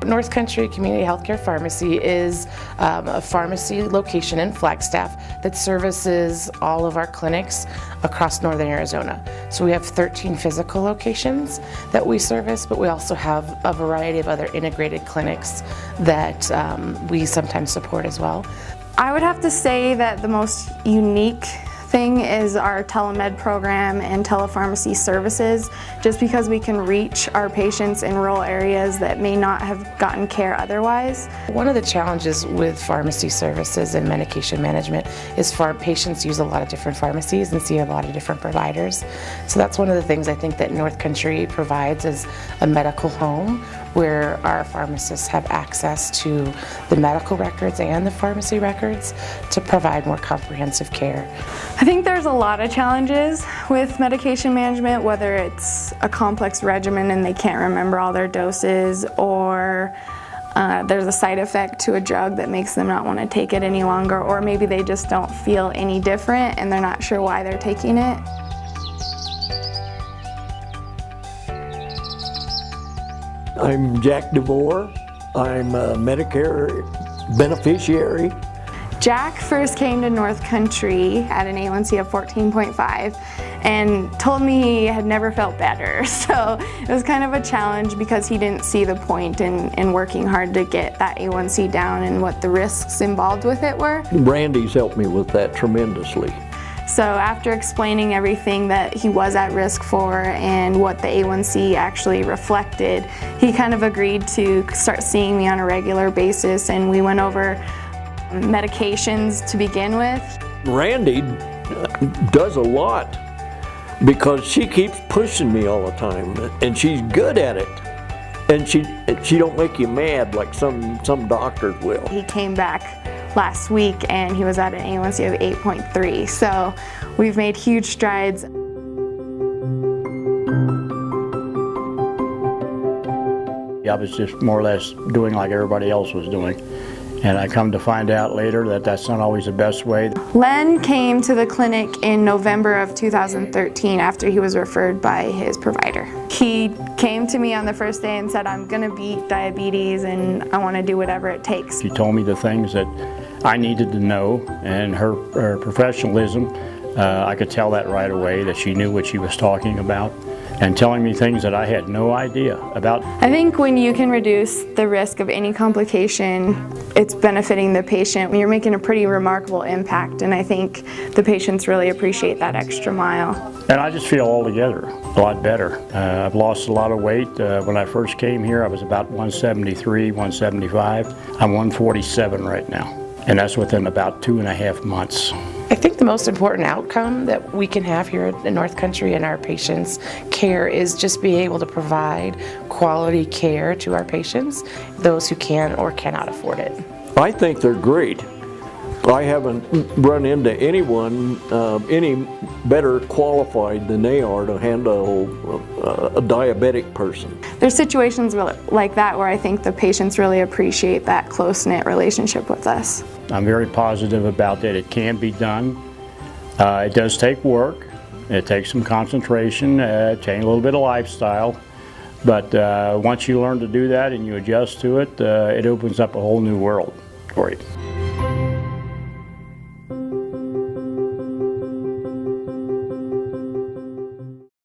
North Country Community Healthcare Pharmacy is a pharmacy location in Flagstaff that services all of our clinics across northern Arizona. So we have 13 physical locations that we service, but we also have a variety of other integrated clinics that we sometimes support as well. I would have to say that the most unique thing is our telemed program and telepharmacy services, just because we can reach our patients in rural areas that may not have gotten care otherwise. One of the challenges with pharmacy services and medication management is patients use a lot of different pharmacies and see a lot of different providers. So that's one of the things I think that North Country provides is a medical home where our pharmacists have access to the medical records and the pharmacy records to provide more comprehensive care. I think there's a lot of challenges with medication management, whether it's a complex regimen and they can't remember all their doses, or there's a side effect to a drug that makes them not want to take it any longer, or maybe they just don't feel any different and they're not sure why they're taking it. I'm Jack DeVore. I'm a Medicare beneficiary. Jack first came to North Country at an A1C of 14.5 and told me he had never felt better. So it was kind of a challenge because he didn't see the point in working hard to get that A1C down and what the risks involved with it were. Randy's helped me with that tremendously. So after explaining everything that he was at risk for and what the A1C actually reflected, he kind of agreed to start seeing me on a regular basis, and we went over medications to begin with. Randy does a lot because she keeps pushing me all the time, and she's good at it. And she don't make you mad like some doctors will. He came back last week and he was at an A1C of 8.3, so we've made huge strides. I was just more or less doing like everybody else was doing. And I come to find out later that that's not always the best way. Len came to the clinic in November of 2013 after he was referred by his provider. He came to me on the first day and said, I'm gonna beat diabetes and I wanna do whatever it takes. She told me the things that I needed to know, and her professionalism, I could tell that right away, that she knew what she was talking about, and telling me things that I had no idea about. I think when you can reduce the risk of any complication, it's benefiting the patient. You're making a pretty remarkable impact, and I think the patients really appreciate that extra mile. And I just feel altogether a lot better. I've lost a lot of weight. When I first came here, I was about 173, 175. I'm 147 right now, and that's within about 2.5 months. I think the most important outcome that we can have here in North Country in our patients' care is just being able to provide quality care to our patients, those who can or cannot afford it. I think they're great. I haven't run into anyone any better qualified than they are to handle a diabetic person. There's situations like that where I think the patients really appreciate that close-knit relationship with us. I'm very positive about that. It can be done. It does take work. It takes some concentration, change a little bit of lifestyle. But once you learn to do that and you adjust to it, it opens up a whole new world for you.